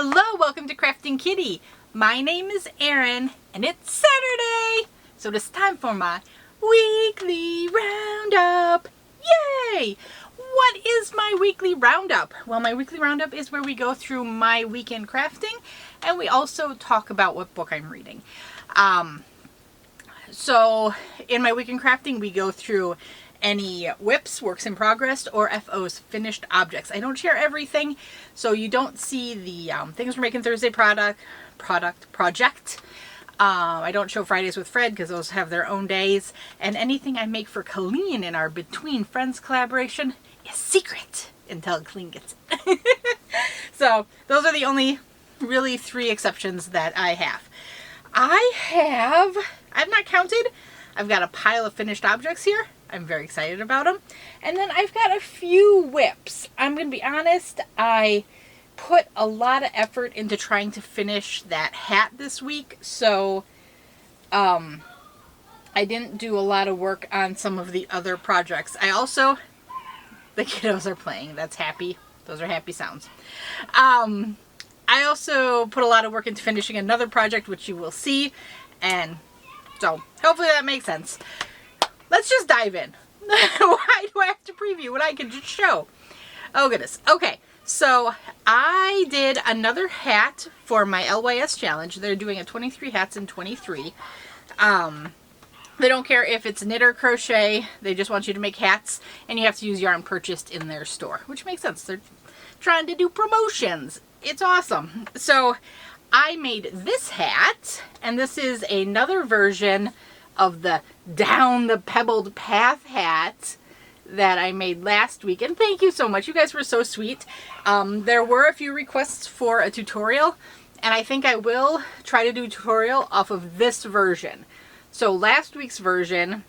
Hello, welcome to Krafting Kitty. My name is Erin and it's Saturday, so it's time for my weekly roundup. Yay! What is my weekly roundup? Well, my weekly roundup is where we go through my weekend crafting and we also talk about what book I'm reading. So in my weekend crafting, we go through any WIPs, works in progress, or FOs, finished objects. I don't share everything, so you don't see the things we're making Thursday project. I don't show Fridays with Fred because those have their own days, and anything I make for Colleen in our Between Friends collaboration is secret until Colleen gets it. So those are the only really 3 exceptions that I have. I've not counted. I've got a pile of finished objects here. I'm very excited about them. And then I've got a few WIPs. I'm going to be honest, I put a lot of effort into trying to finish that hat this week. So I didn't do a lot of work on some of the other projects. The kiddos are playing. That's happy. Those are happy sounds. I also put a lot of work into finishing another project, which you will see. And so hopefully that makes sense. Let's just dive in. Why do I have to preview when I can just show? Oh goodness. Okay, so I did another hat for my LYS challenge. They're doing a 23 hats in 23. They don't care if it's knit or crochet. They just want you to make hats, and you have to use yarn purchased in their store, which makes sense. They're trying to do promotions. It's awesome. So I made this hat, and this is another version of the Down the Pebbled Path hat that I made last week. And thank you so much. You guys were so sweet. There were a few requests for a tutorial, and I think I will try to do a tutorial off of this version. So last week's version,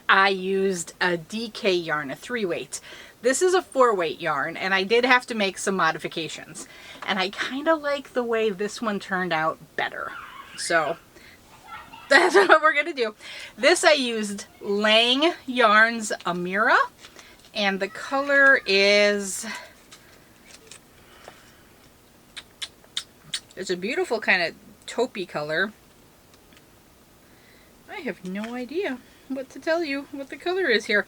I used a DK yarn, a 3-weight. This is a 4-weight yarn, and I did have to make some modifications. And I kind of like the way this one turned out better. So that's what we're going to do. This I used Lang Yarns Amira, and the color is, it's a beautiful kind of taupey color. I have no idea what to tell you what the color is here.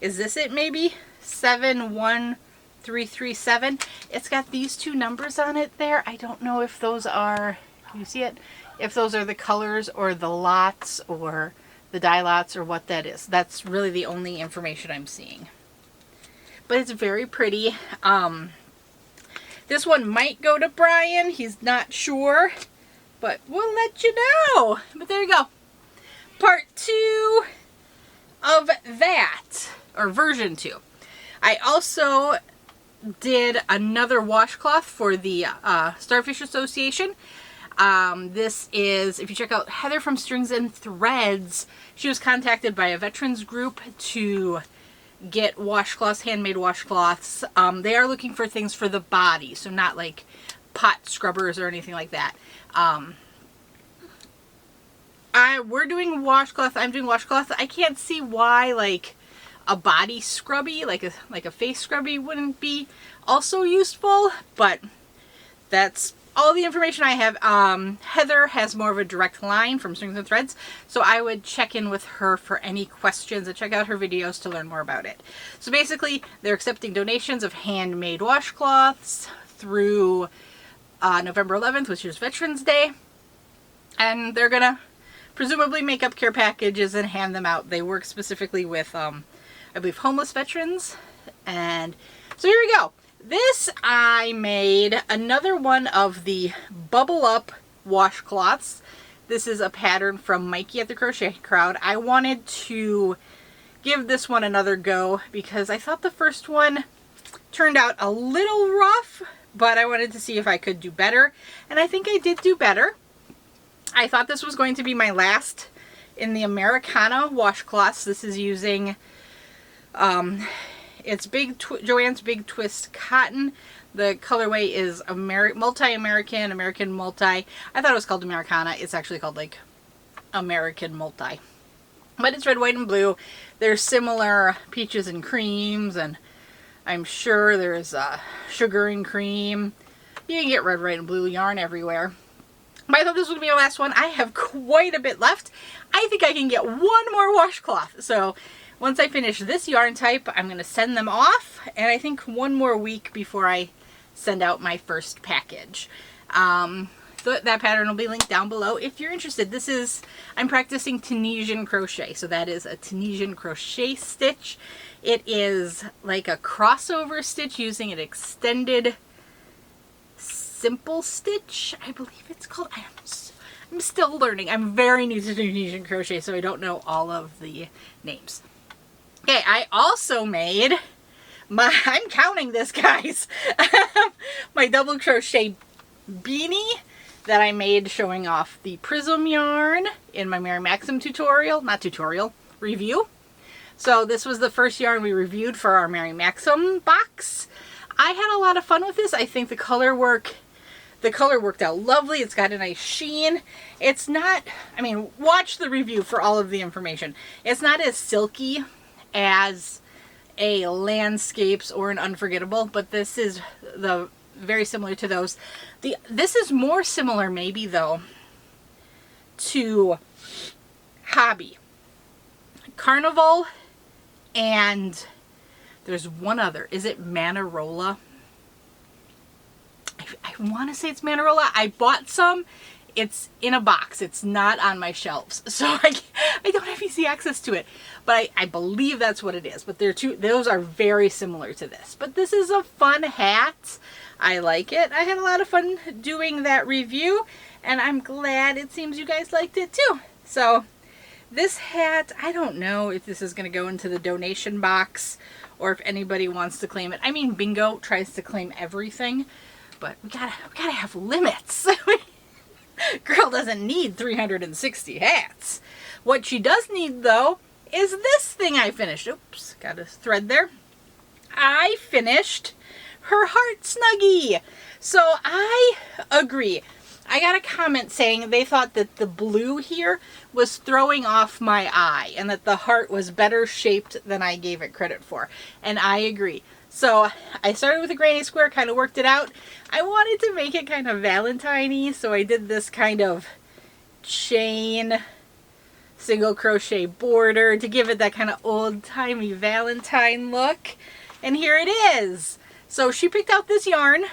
Is this it maybe? 71337. It's got these 2 numbers on it there. I don't know if those are, you see it? If those are the colors or the lots or the die lots or what that is. That's really the only information I'm seeing. But it's very pretty. This one might go to Brian. He's not sure, but we'll let you know. But there you go. Part 2 of that, or version 2. I also did another washcloth for the Starfish Association. This is, if you check out Heather from Strings and Threads, she was contacted by a veterans group to get washcloths, handmade washcloths. They are looking for things for the body, so not like pot scrubbers or anything like that. We're doing washcloth. I'm doing washcloth. I can't see why like a body scrubby, like a face scrubby wouldn't be also useful, but that's all the information I have. Heather has more of a direct line from Strings and Threads, so I would check in with her for any questions and check out her videos to learn more about it. So basically, they're accepting donations of handmade washcloths through November 11th, which is Veterans Day, and they're gonna presumably make up care packages and hand them out. They work specifically with, I believe, homeless veterans, and so here we go. This, I made another one of the Bubble Up washcloths. This is a pattern from Mikey at the Crochet Crowd. I wanted to give this one another go because I thought the first one turned out a little rough, but I wanted to see if I could do better, and I think I did do better. I thought this was going to be my last in the Americana washcloths. This is using it's Joann's Big Twist cotton. The colorway is multi-American, American multi. I thought it was called Americana. It's actually called like American multi. But it's red, white, and blue. There's similar peaches and creams, and I'm sure there's sugar and cream. You can get red, white, and blue yarn everywhere. But I thought this would be my last one. I have quite a bit left. I think I can get one more washcloth. So once I finish this yarn type, I'm going to send them off. And I think one more week before I send out my first package. So that pattern will be linked down below if you're interested. This is, I'm practicing Tunisian crochet. So that is a Tunisian crochet stitch. It is like a crossover stitch using an extended simple stitch, I believe it's called. I'm still learning. I'm very new to Tunisian crochet, so I don't know all of the names. Okay, I also made I'm counting this, guys, my double crochet beanie that I made showing off the prism yarn in my Mary Maxim review. So this was the first yarn we reviewed for our Mary Maxim box. I had a lot of fun with this. I think the color worked out lovely. It's got a nice sheen. It's not, I mean, watch the review for all of the information. It's not as silky as a Landscapes or an Unforgettable, but this is very similar to those. This is more similar maybe though to Hobby, Carnival, and there's one other. Is it Manarola? I want to say it's Manarola. I bought some. It's in a box. It's not on my shelves, so I don't have easy access to it. But I believe that's what it is. But those are very similar to this. But this is a fun hat. I like it. I had a lot of fun doing that review, and I'm glad it seems you guys liked it too. So this hat, I don't know if this is going to go into the donation box or if anybody wants to claim it. I mean, Bingo tries to claim everything, but we gotta have limits. Girl doesn't need 360 hats. What she does need though is this thing I finished. Oops, got a thread there. I finished her heart snuggie. So I agree. I got a comment saying they thought that the blue here was throwing off my eye and that the heart was better shaped than I gave it credit for. And I agree. So I started with a granny square, kind of worked it out. I wanted to make it kind of Valentine-y, so I did this kind of chain single crochet border to give it that kind of old-timey Valentine look. And here it is. So she picked out this yarn,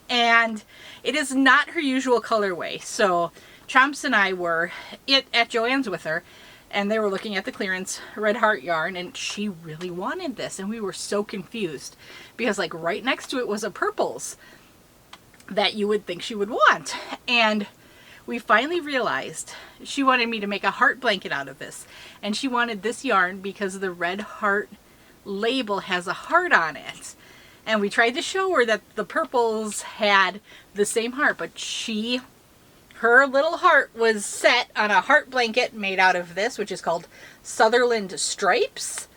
and it is not her usual colorway. So Chomps and I were at Joann's with her, and they were looking at the clearance Red Heart yarn, and she really wanted this, and we were so confused because like right next to it was a purples that you would think she would want. And we finally realized she wanted me to make a heart blanket out of this, and she wanted this yarn because the Red Heart label has a heart on it. And we tried to show her that the purples had the same heart, but her little heart was set on a heart blanket made out of this, which is called Sutherland Stripes.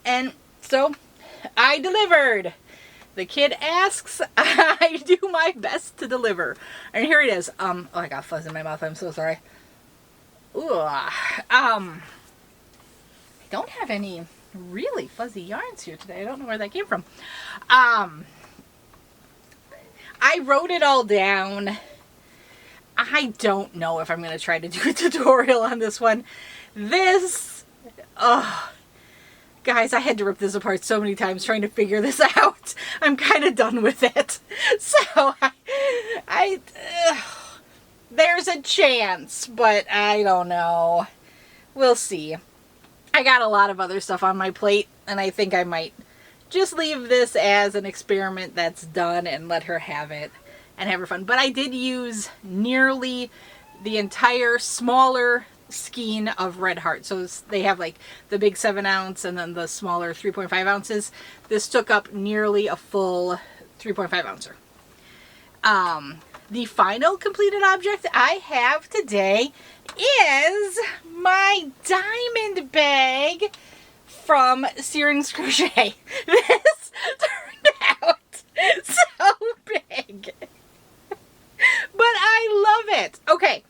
And so I delivered. The kid asks, I do my best to deliver. And here it is. Oh, I got fuzz in my mouth. I'm so sorry. Ooh. I don't have any really fuzzy yarns here today. I don't know where that came from. I wrote it all down. I don't know if I'm going to try to do a tutorial on this one. Guys, I had to rip this apart so many times trying to figure this out. I'm kind of done with it. So, there's a chance, but I don't know. We'll see. I got a lot of other stuff on my plate, and I think I might just leave this as an experiment that's done and let her have it and have her fun. But I did use nearly the entire smaller skein of Red Heart. So they have like the big 7 ounce and then the smaller 3.5 ounces. This took up nearly a full 3.5 ouncer. The final completed object I have today is my diamond bag from Searing's Crochet. This turned out so big. But I love it. Okay.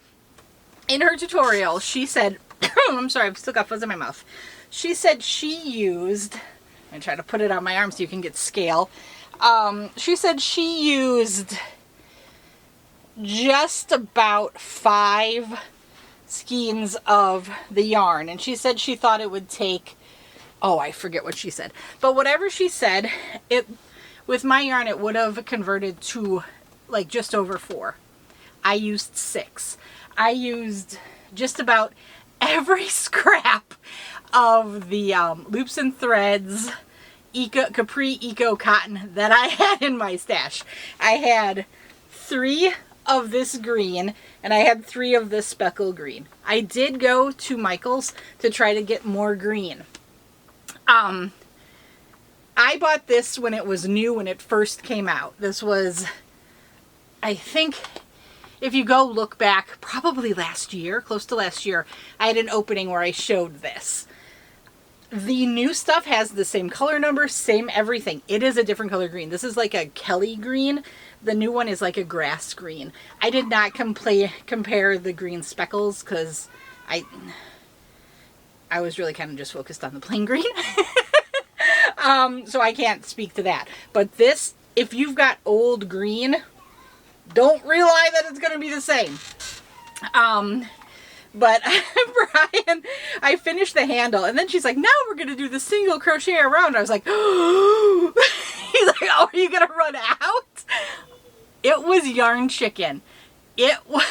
In her tutorial, she said, I'm sorry, I've still got fuzz in my mouth. She said she used, I'm going to try to put it on my arm so you can get scale. She said she used just about 5 skeins of the yarn, and she said she thought it would take, oh, I forget what she said, but whatever she said, it, with my yarn, it would have converted to like just over 4. I used 6. I used just about every scrap of the loops and threads Capri Eco Cotton that I had in my stash. I had 3 of this green and I had 3 of this speckle green. I did go to Michael's to try to get more green. I bought this when it was new, when it first came out. This was, I think, if you go look back, probably last year, close to last year, I had an opening where I showed this. The new stuff has the same color number, same everything. It is a different color green. This is like a Kelly green. The new one is like a grass green. I did not compare the green speckles because I was really kind of just focused on the plain green. So I can't speak to that. But this, if you've got old green, don't rely that it's going to be the same. But Brian, I finished the handle, and then she's like, now we're going to do the single crochet around. I was like, oh. He's like, oh, are you going to run out? It was yarn chicken. It was,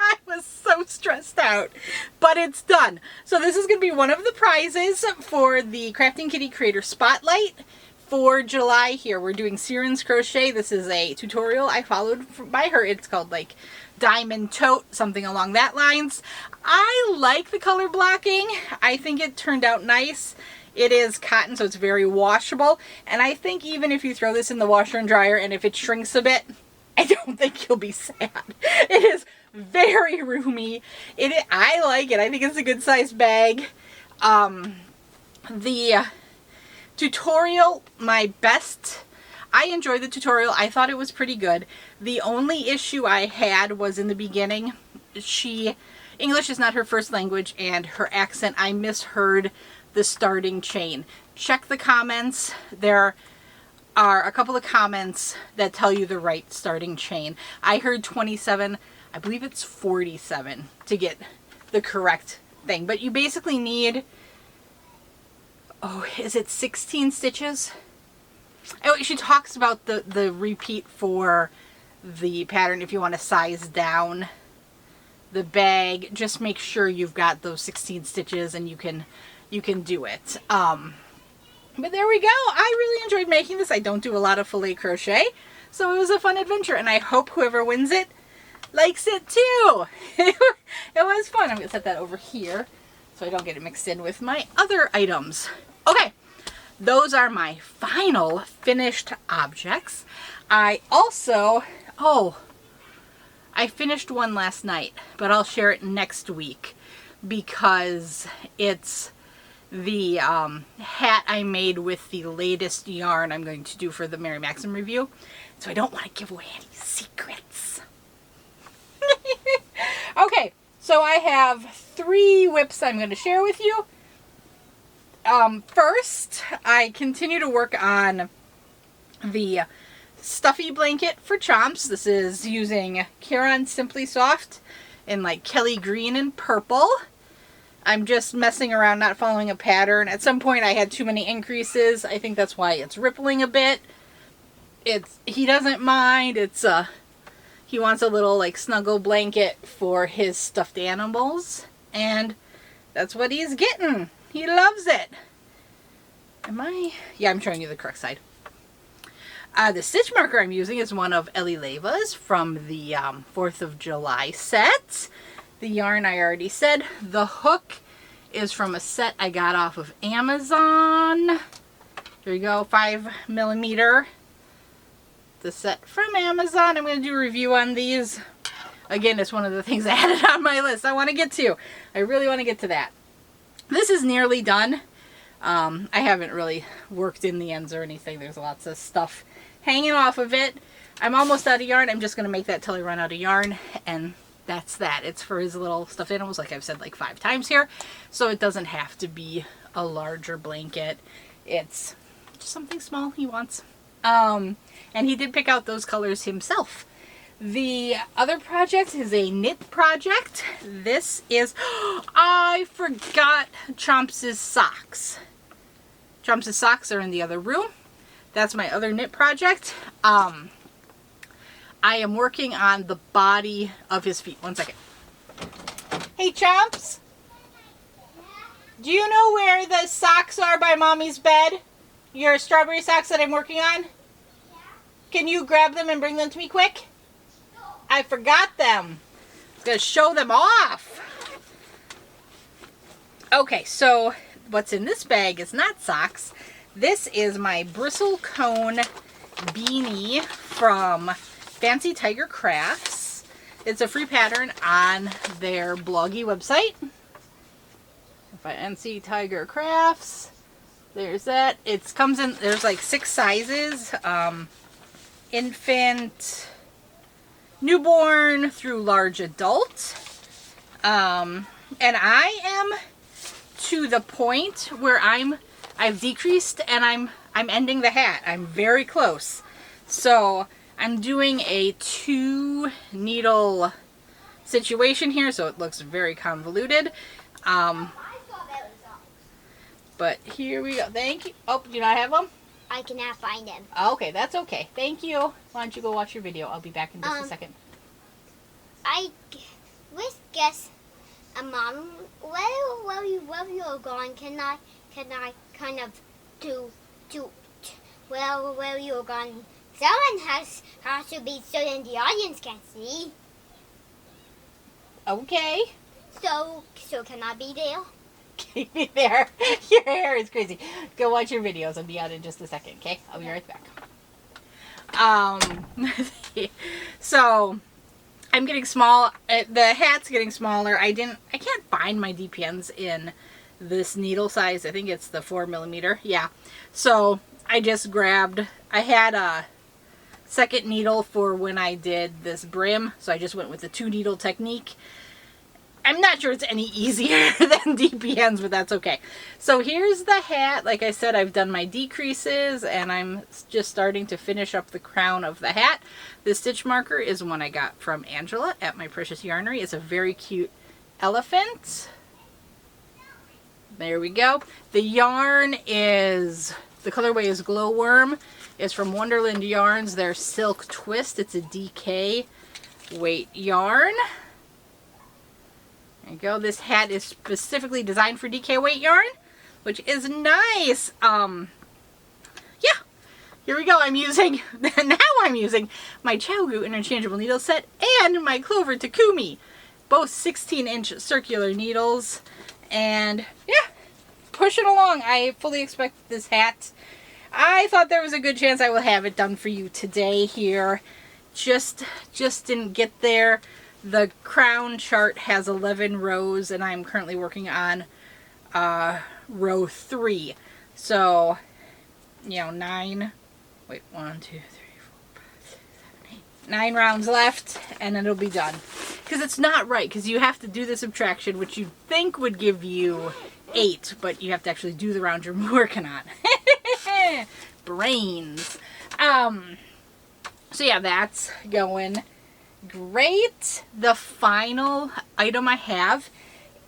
I was so stressed out, but it's done. So this is going to be one of the prizes for the Krafting Kitty Creator Spotlight for July here. We're doing Siren's Crochet. This is a tutorial I followed by her. It's called like Diamond Tote, something along that lines. I like the color blocking. I think it turned out nice. It is cotton, so it's very washable. And I think even if you throw this in the washer and dryer and if it shrinks a bit, I don't think you'll be sad. It is very roomy. I like it. I think it's a good size bag. The tutorial, I enjoyed the tutorial. I thought it was pretty good. The only issue I had was in the beginning. English is not her first language, and her accent, I misheard the starting chain. Check the comments. There are a couple of comments that tell you the right starting chain. I heard 27, I believe it's 47 to get the correct thing. But you basically need, oh, is it 16 stitches? Oh, she talks about the repeat for the pattern if you want to size down the bag. Just make sure you've got those 16 stitches and you can do it. But there we go. I really enjoyed making this. I don't do a lot of filet crochet, so it was a fun adventure, and I hope whoever wins it likes it too. It was fun. I'm going to set that over here so I don't get it mixed in with my other items. Okay, those are my final finished objects. I also, I finished one last night, but I'll share it next week because it's the hat I made with the latest yarn I'm going to do for the Mary Maxim review. So I don't want to give away any secrets. Okay, so I have 3 whips I'm going to share with you. First, I continue to work on the Stuffy blanket for Chomps. This is using Caron Simply Soft in like Kelly green and purple. I'm just messing around, not following a pattern. At some point I had too many increases. I think that's why it's rippling a bit. He doesn't mind. He wants a little like snuggle blanket for his stuffed animals, and that's what he's getting. He loves it. Yeah, I'm showing you the correct side. The stitch marker I'm using is one of Ellie Leva's from the 4th of July set. The yarn I already said. The hook is from a set I got off of Amazon. There you go, 5mm. The set from Amazon. I'm going to do a review on these. Again, it's one of the things I added on my list I want to get to. I really want to get to that. This is nearly done. I haven't really worked in the ends or anything. There's lots of stuff hanging off of it. I'm almost out of yarn. I'm just going to make that till I run out of yarn, and that's that. It's for his little stuffed animals, like I've said like 5 times here. So it doesn't have to be a larger blanket. It's just something small he wants. And he did pick out those colors himself. The other project is a knit project. This is, I forgot Chomps' socks. Chomps' socks are in the other room. That's my other knit project. I am working on the body of his feet. One second. Hey, Chomps. Do you know where the socks are by Mommy's bed? Your strawberry socks that I'm working on? Yeah. Can you grab them and bring them to me quick? No. I forgot them. I'm going to show them off. Okay, so what's in this bag is not socks. This is my Bristlecone beanie from Fancy Tiger Crafts. It's a free pattern on their bloggy website. Fancy Tiger Crafts. There's that. It comes in, there's like 6 sizes. Infant, newborn through large adult. And I am to the point where I've decreased and I'm ending the hat. I'm very close. So I'm doing a 2 needle situation here, so it looks very convoluted. But here we go. Thank you. Oh, do you not have them? I cannot find them. Okay, that's okay. Thank you. Why don't you go watch your video? I'll be back in just a second. I guess, Mom, while you're gone, can I kind of while you're gone, someone has to be so that the audience can see. Okay. So can I be there? Keep me there. Your hair is crazy. Go watch your videos. I'll be out in just a second, okay? I'll be right back. So I'm getting small. The hat's getting smaller. I can't find my DPNs in this needle size. I think it's the 4mm. Yeah. So I just grabbed, I had a second needle for when I did this brim. So I just went with the 2 needle technique. I'm not sure it's any easier than DPNs, but that's okay. So here's the hat. Like I said, I've done my decreases and I'm just starting to finish up the crown of the hat. This stitch marker is one I got from Angela at My Precious Yarnery. It's a very cute elephant. There we go. The yarn is, the colorway is Glowworm. It's from Wonderland Yarns. Their Silk Twist. It's a DK weight yarn. There you go. This hat is specifically designed for DK weight yarn, which is nice. Yeah. Here we go. I'm using, now I'm using my Chowgu interchangeable needle set and my Clover Takumi. Both 16-inch circular needles. And yeah, pushing along. I fully expect this hat. I thought there was a good chance I will have it done for you today here. Just didn't get there. The crown chart has 11 rows and I'm currently working on row 3. So, you know, 9 rounds left and it'll be done. Because it's not right, because you have to do the subtraction, which you'd think would give you 8, but you have to actually do the round you're working on. Brains. So yeah, that's going great. The final item I have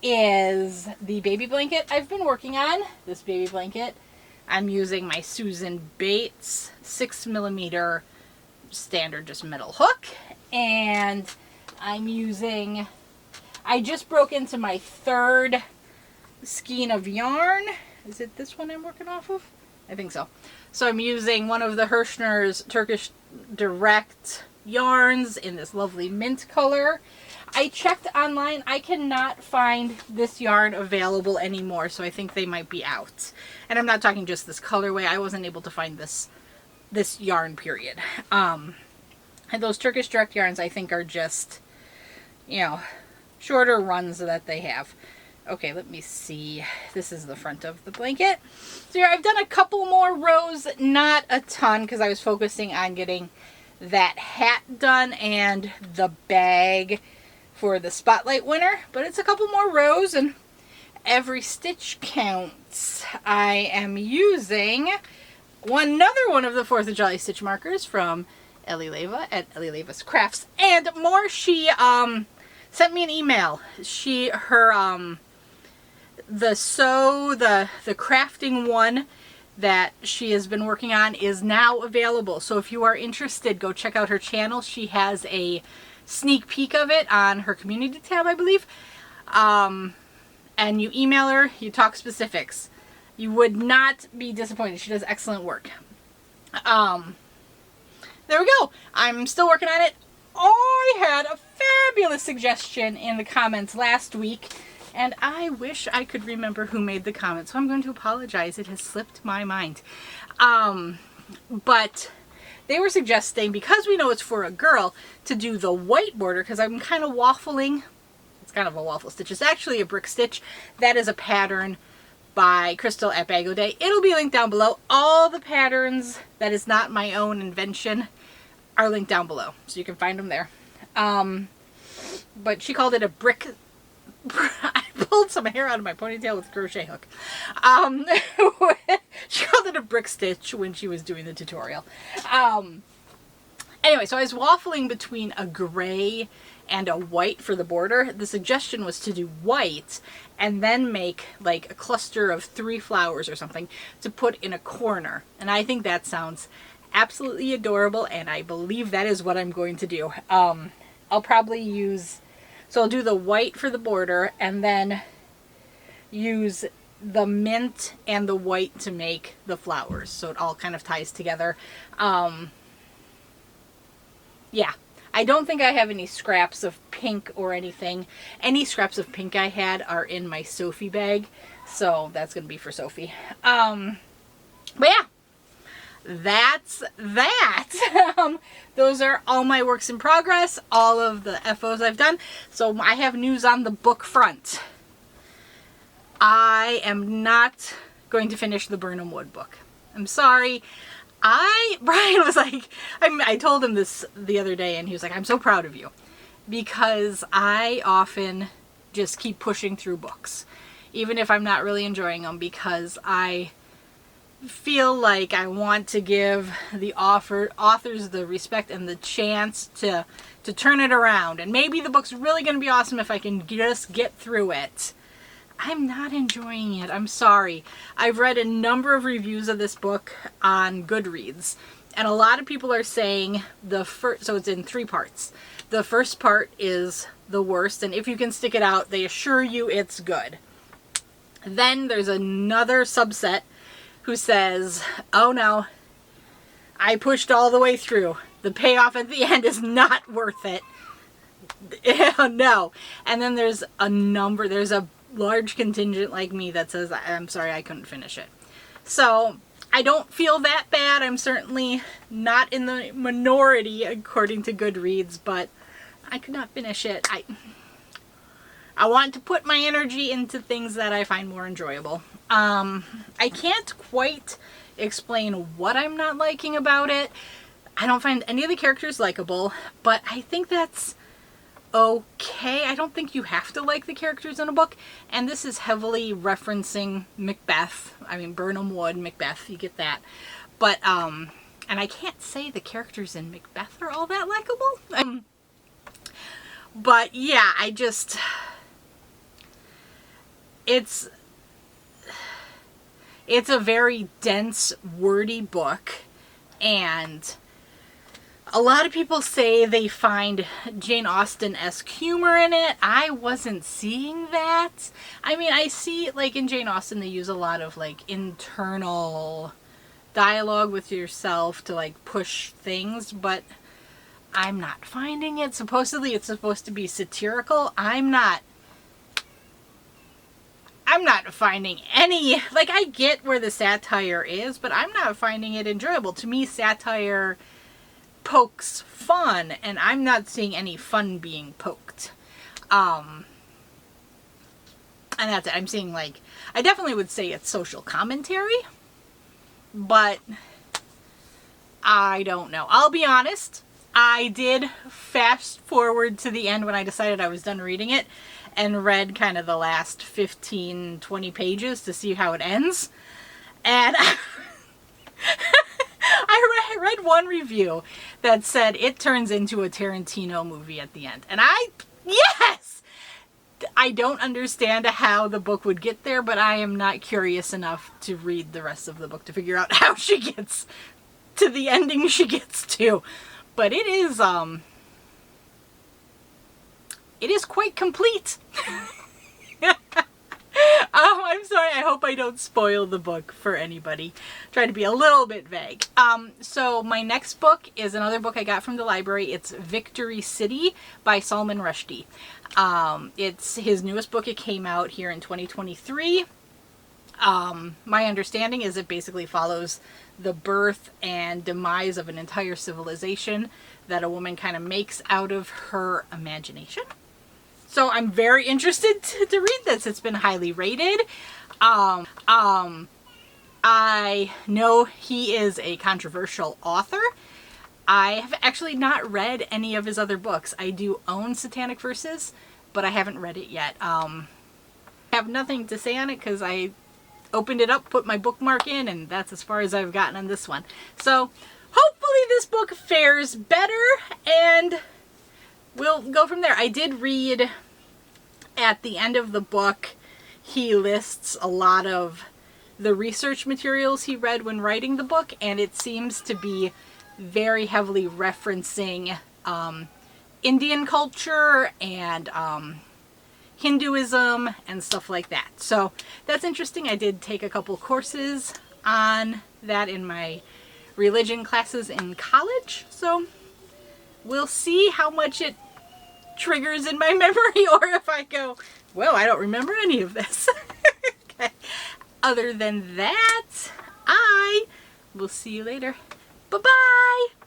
is the baby blanket I've been working on. This baby blanket, I'm using my Susan Bates 6mm standard just metal hook, and I'm using, I just broke into my 3rd skein of yarn. Is it this one I'm working off of? I think so. So I'm using one of the Hirschner's Turkish Direct yarns in this lovely mint color. I checked online. I cannot find this yarn available anymore, so I think they might be out. And I'm not talking just this colorway. I wasn't able to find this yarn, period. And those Turkish Direct yarns I think are just, you know, shorter runs that they have. Okay, let me see. This is the front of the blanket. So here, I've done a couple more rows, not a ton, because I was focusing on getting that hat done and the bag for the spotlight winner. But it's a couple more rows and every stitch counts. I am using another one of the 4th of July stitch markers from Ellie Leva at Ellie Leva's Crafts and More. She sent me an email. The crafting one that she has been working on is now available. So if you are interested, go check out her channel. She has a sneak peek of it on her community tab, I believe. And you email her, you talk specifics. You would not be disappointed. She does excellent work. There we go. I'm still working on it. I had a fabulous suggestion in the comments last week, and I wish I could remember who made the comment, so I'm going to apologize. It has slipped my mind. But they were suggesting, because we know it's for a girl, to do the white border, because I'm kind of waffling. It's kind of a waffle stitch. It's actually a brick stitch. That is a pattern by Crystal at BagODay. It'll be linked down below. All the patterns that is not my own invention are linked down below, so you can find them there. But she called it a brick. I pulled some hair out of my ponytail with a crochet hook. She called it a brick stitch when she was doing the tutorial. Anyway, so I was waffling between a gray and a white for the border. The suggestion was to do white and then make like a cluster of 3 flowers or something to put in a corner. And I think that sounds absolutely adorable, and I believe that is what I'm going to do. I'll probably use, so I'll do the white for the border and then use the mint and the white to make the flowers, so it all kind of ties together. Yeah, I don't think I have any scraps of pink or anything. Any scraps of pink I had are in my Sophie bag, so that's gonna be for Sophie. But yeah, that's that. Those are all my works in progress, all of the FOs I've done. So I have news on the book front. I am not going to finish the Burnham Wood book. I'm sorry. Brian was like, I told him this the other day, and he was like, I'm so proud of you, because I often just keep pushing through books, even if I'm not really enjoying them, because I feel like I want to give the authors the respect and the chance to turn it around. And maybe the book's really going to be awesome if I can just get through it. I'm not enjoying it. I'm sorry. I've read a number of reviews of this book on Goodreads, and a lot of people are saying so it's in 3 parts. The first part is the worst, and if you can stick it out, they assure you it's good. Then there's another subset who says, oh no, I pushed all the way through. The payoff at the end is not worth it. No. And then there's a large contingent like me that says, I'm sorry, I couldn't finish it. So I don't feel that bad. I'm certainly not in the minority according to Goodreads, but I could not finish it. I want to put my energy into things that I find more enjoyable. I can't quite explain what I'm not liking about it. I don't find any of the characters likable, but I think that's okay. I don't think you have to like the characters in a book, and this is heavily referencing Macbeth. I mean, Burnham Wood, Macbeth, you get that. But, and I can't say the characters in Macbeth are all that likable. But yeah, it's a very dense, wordy book, and a lot of people say they find Jane Austen-esque humor in it. I wasn't seeing that. I mean, I see, like, in Jane Austen they use a lot of, like, internal dialogue with yourself to, like, push things, but I'm not finding it. Supposedly it's supposed to be satirical. I'm not finding any, like, I get where the satire is, but I'm not finding it enjoyable. To me, satire pokes fun, and I'm not seeing any fun being poked. And that's it. I'm seeing, like, I definitely would say it's social commentary, but I don't know. I'll be honest, I did fast forward to the end when I decided I was done reading it, and read kind of the last 15-20 pages to see how it ends. And I I read one review that said it turns into a Tarantino movie at the end. And yes! I don't understand how the book would get there, but I am not curious enough to read the rest of the book to figure out how she gets to the ending she gets to. But it is quite complete. I'm sorry, I hope I don't spoil the book for anybody. Try to be a little bit vague. So my next book is another book I got from the library. It's Victory City by Salman Rushdie. It's his newest book. It came out here in 2023. My understanding is it basically follows the birth and demise of an entire civilization that a woman kind of makes out of her imagination. So I'm very interested to read this. It's been highly rated. I know he is a controversial author. I have actually not read any of his other books. I do own Satanic Verses, but I haven't read it yet. I have nothing to say on it because I opened it up, put my bookmark in, and that's as far as I've gotten on this one. So hopefully this book fares better, and we'll go from there. I did read at the end of the book, he lists a lot of the research materials he read when writing the book, and it seems to be very heavily referencing Indian culture and Hinduism and stuff like that. So that's interesting. I did take a couple courses on that in my religion classes in college, so we'll see how much it triggers in my memory, or if I go, well, I don't remember any of this. Okay. Other than that, I will see you later. Bye-bye!